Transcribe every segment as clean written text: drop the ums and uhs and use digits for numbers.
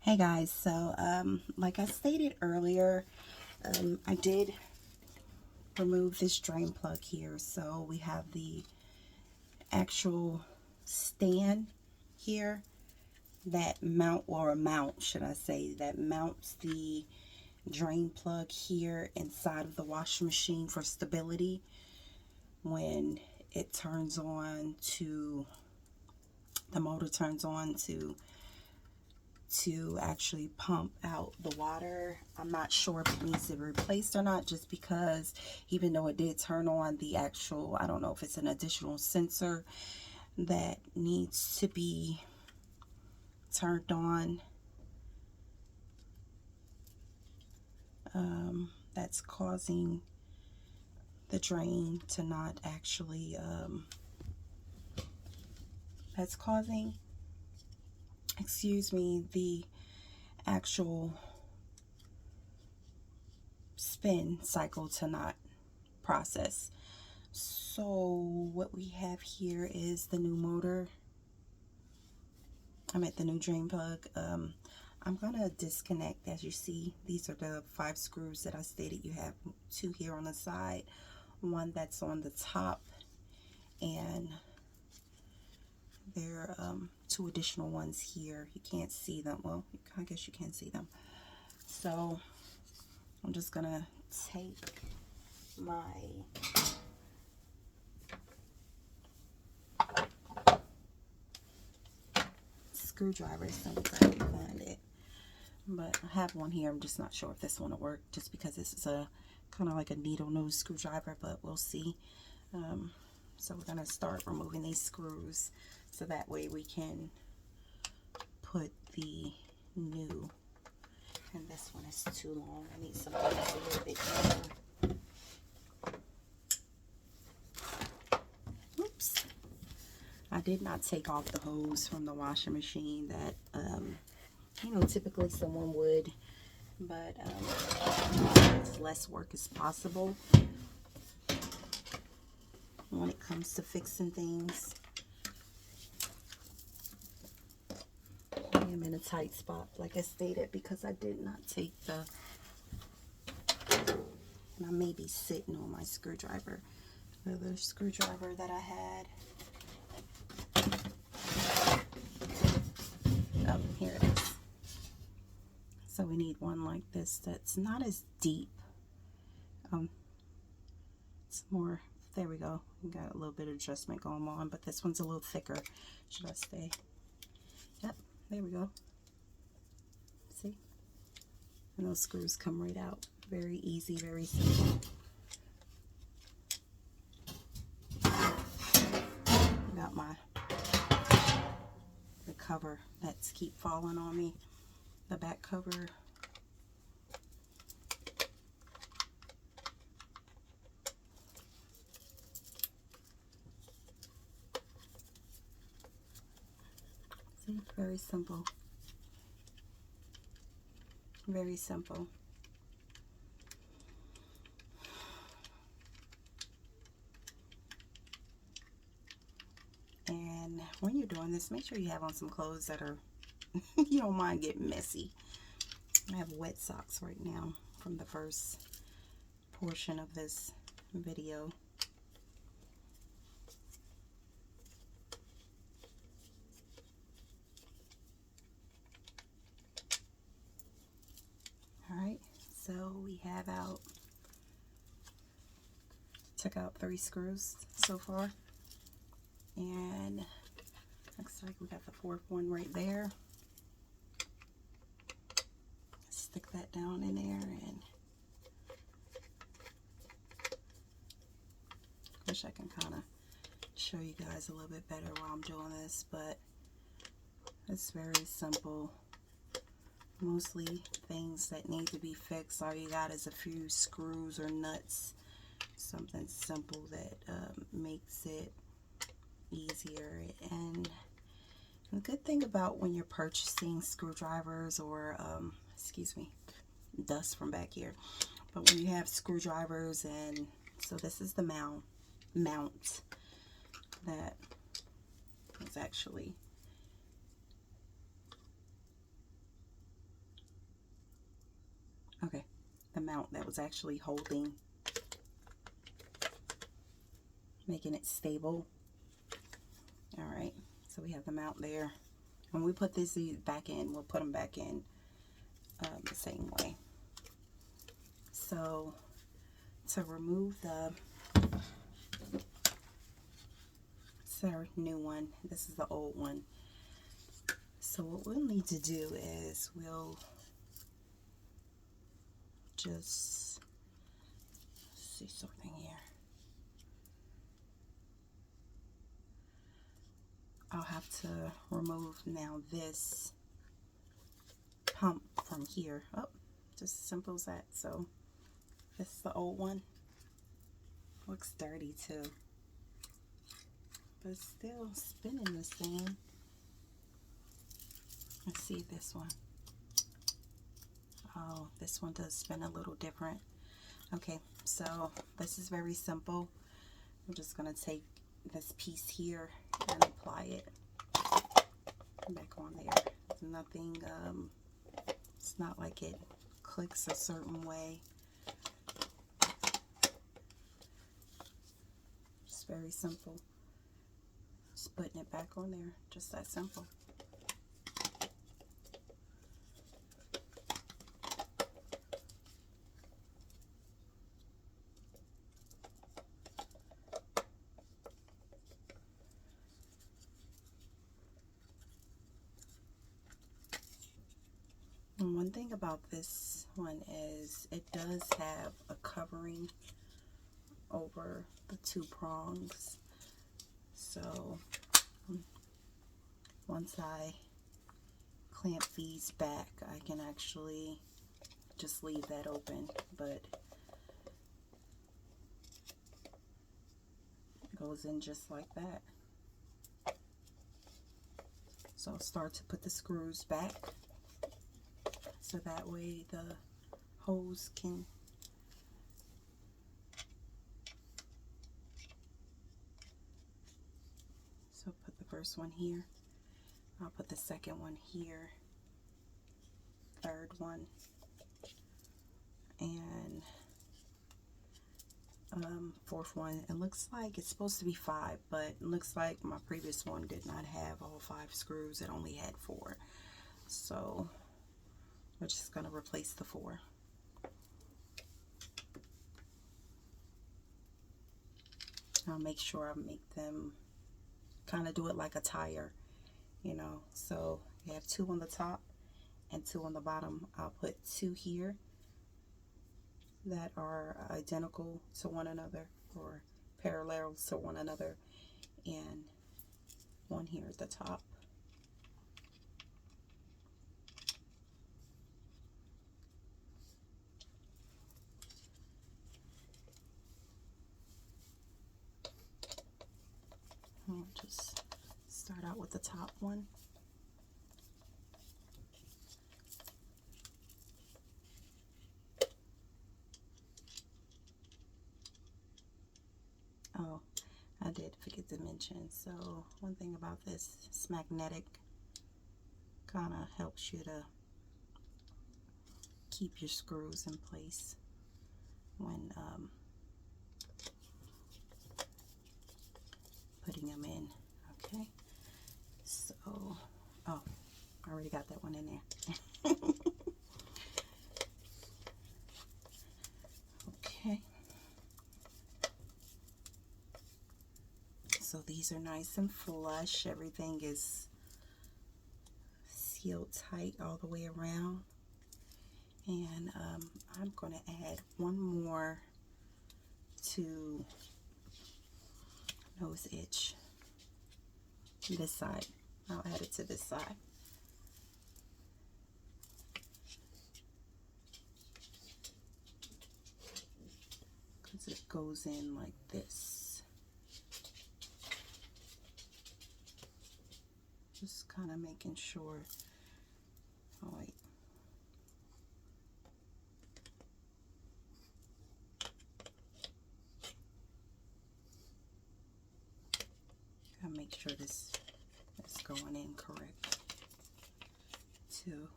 Hey guys, so like I stated earlier, I did remove this drain plug here. So we have the actual stand here that mount should I say, that mounts the drain plug here inside of the washing machine for stability when it turns on to, the motor turns on to actually pump out the water. I'm not sure if it needs to be replaced or not, just because even though it did turn on the actual, I don't know if it's an additional sensor that needs to be turned on, that's causing the drain to not actually, that's causing, excuse me, the actual spin cycle to not process. So what we have here is the new motor. I'm at the new drain plug. I'm gonna disconnect. As you see, these are the 5 screws that I stated. You have 2 here on the side, 1 that's on the top, and there are 2 additional ones here. You can't see them. Well, I guess you can see them. So I'm just gonna take my screwdriver since I can find it. But I have one here. I'm just not sure if this one will work, just because this is a kind of like a needle nose screwdriver, but we'll see. So we're going to start removing these screws so that way we can put the new, and this one is too long. I need something that's a little bit longer. Oops. I did not take off the hose from the washing machine that, you know, typically someone would, but as less work as possible when it comes to fixing things. I am in a tight spot, like I stated, because I did not take the, and I may be sitting on my screwdriver, the other screwdriver that I had. Oh, here it is. So we need one like this that's not as deep. It's more, there we go. We got a little bit of adjustment going on, but this one's a little thicker. Should I stay? Yep, there we go. See? And those screws come right out. Very easy, very simple. Got the cover that's keep falling on me. The back cover. See, very simple. Very simple. And when you're doing this, make sure you have on some clothes that are, you don't mind getting messy. I have wet socks right now from the first portion of this video. Alright, so we have took out 3 screws so far, and looks like we got the 4th one right there. Stick that down in there, and wish I can kind of show you guys a little bit better while I'm doing this, but it's very simple. Mostly things that need to be fixed. All you got is a few screws or nuts, something simple that makes it easier. And the good thing about when you're purchasing screwdrivers, or excuse me, dust from back here, but when you have screwdrivers, and so this is the mount that is actually the mount that was actually holding, making it stable. All right, so we have the mount there. When we put these back in, we'll put them back in the same way. So to remove the, it's our new one, this is the old one. So what we'll need to do is we'll just see something here. I'll have to remove now this pump from here. Oh, just as simple as that. So this is the old one. Looks dirty too, but it's still spinning the same. Let's see this one. Oh, this one does spin a little different. Okay, so this is very simple. I'm just gonna take this piece here and apply it back on there. Nothing, it's not like it clicks a certain way. It's very simple. Just putting it back on there, just that simple. And one thing about this one is it does have a covering over the two prongs. So once I clamp these back, I can actually just leave that open, but it goes in just like that. So I'll start to put the screws back, so that way the hose can put the first one here. I'll put the second one here, third one, and fourth one. It looks like it's supposed to be 5, but it looks like my previous one did not have all 5 screws. It only had 4. So we're just going to replace the 4. I'll make sure I make them kind of do it like a tire, you know. So you have 2 on the top and 2 on the bottom. I'll put 2 here that are identical to one another or parallel to one another, and 1 here at the top. I'll just start out with the top one. Oh, I did forget to mention, so one thing about this, it's magnetic. Kind of helps you to keep your screws in place when putting them in. Okay, so, oh, I already got that one in there. Okay, so these are nice and flush. Everything is sealed tight all the way around. And I'm going to add 1 more to nose edge. This side. I'll add it to this side. Because it goes in like this. Just kind of making sure. Oh, wait. Gotta make sure this is going in correct too.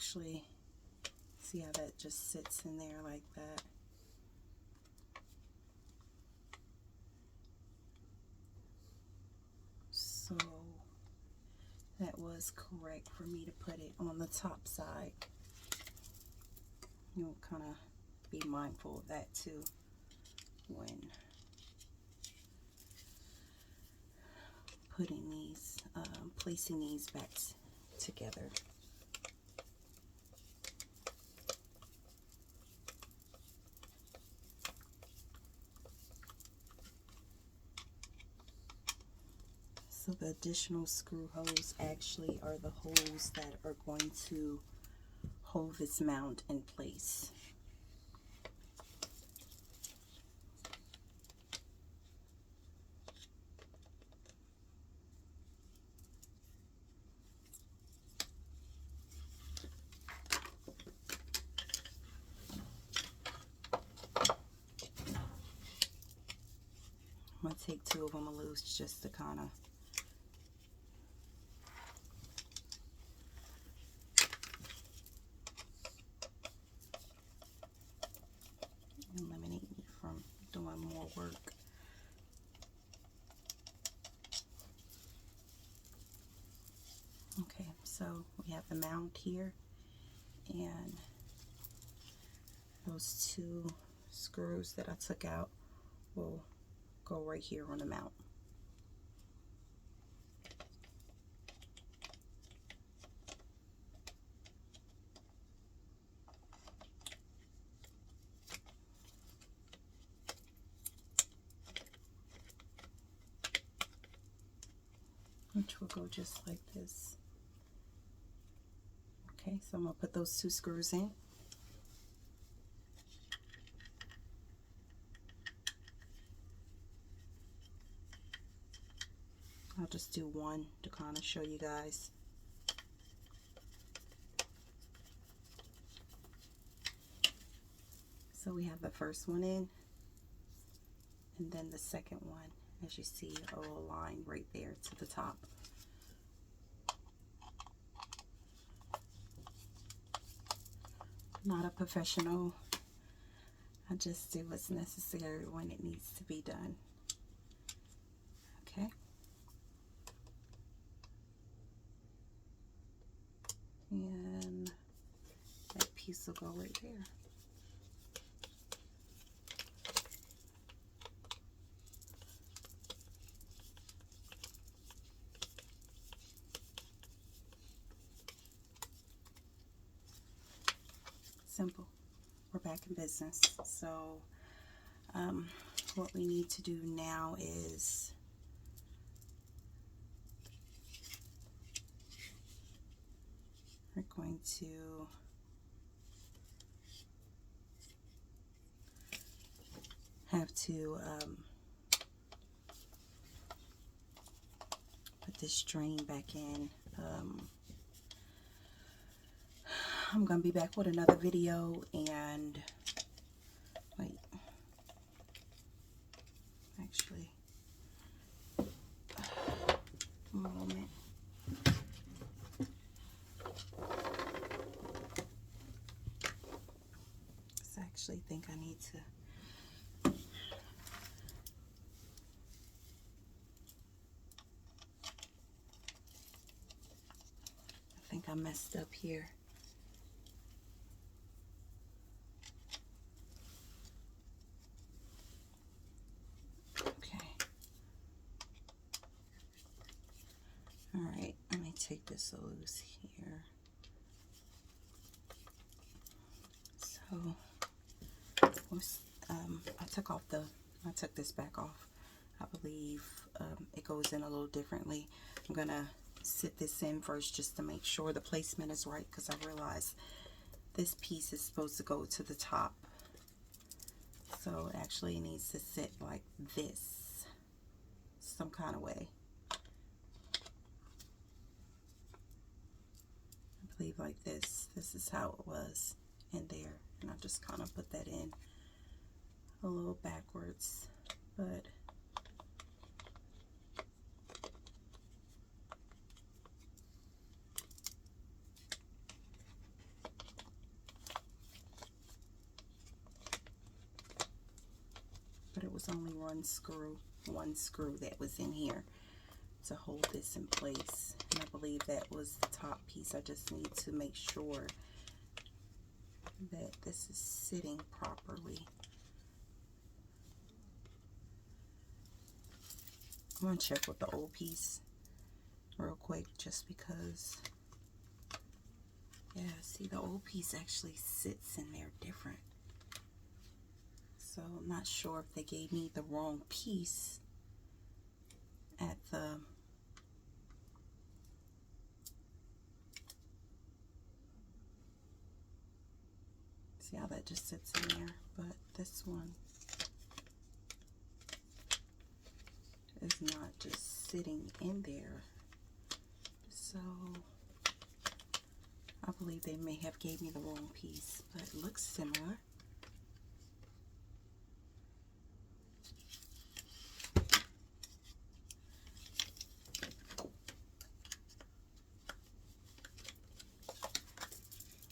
actually, see how that just sits in there like that. So that was correct for me to put it on the top side. You'll kind of be mindful of that too when putting these, placing these back together. So the additional screw holes actually are the holes that are going to hold this mount in place. I'm going to take 2 of them loose just to kind of eliminate me from doing more work. Okay, so we have the mount here, and those 2 screws that I took out will go right here on the mount. Which will go just like this. Okay, so I'm going to put those 2 screws in. I'll just do one to kind of show you guys. So we have the first one in, and then the second one, as you see, a little line right there to the top. Not a professional. I just do what's necessary when it needs to be done. Okay. And that piece will go right there. Simple. We're back in business. So what we need to do now is we're going to have to put this drain back in. I'm going to be back with another video, and wait, actually, a moment. I actually think I need to I think I messed up here. Alright, let me take this loose here. So, I took this back off. I believe it goes in a little differently. I'm going to sit this in first just to make sure the placement is right, because I realize this piece is supposed to go to the top. So it actually needs to sit like this, some kind of way. I believe like this. This is how it was in there, and I just kind of put that in a little backwards, but was only one screw that was in here to hold this in place, and I believe that was the top piece. I just need to make sure that this is sitting properly. I'm going to check with the old piece real quick, just because, yeah, see, the old piece actually sits in there different. So I'm not sure if they gave me the wrong piece at the see how that just sits in there, but this one is not just sitting in there. So I believe they may have gave me the wrong piece, but it looks similar.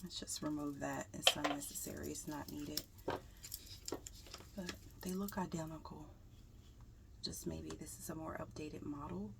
Let's just remove that. It's unnecessary. It's not needed. But they look identical. Just maybe this is a more updated model.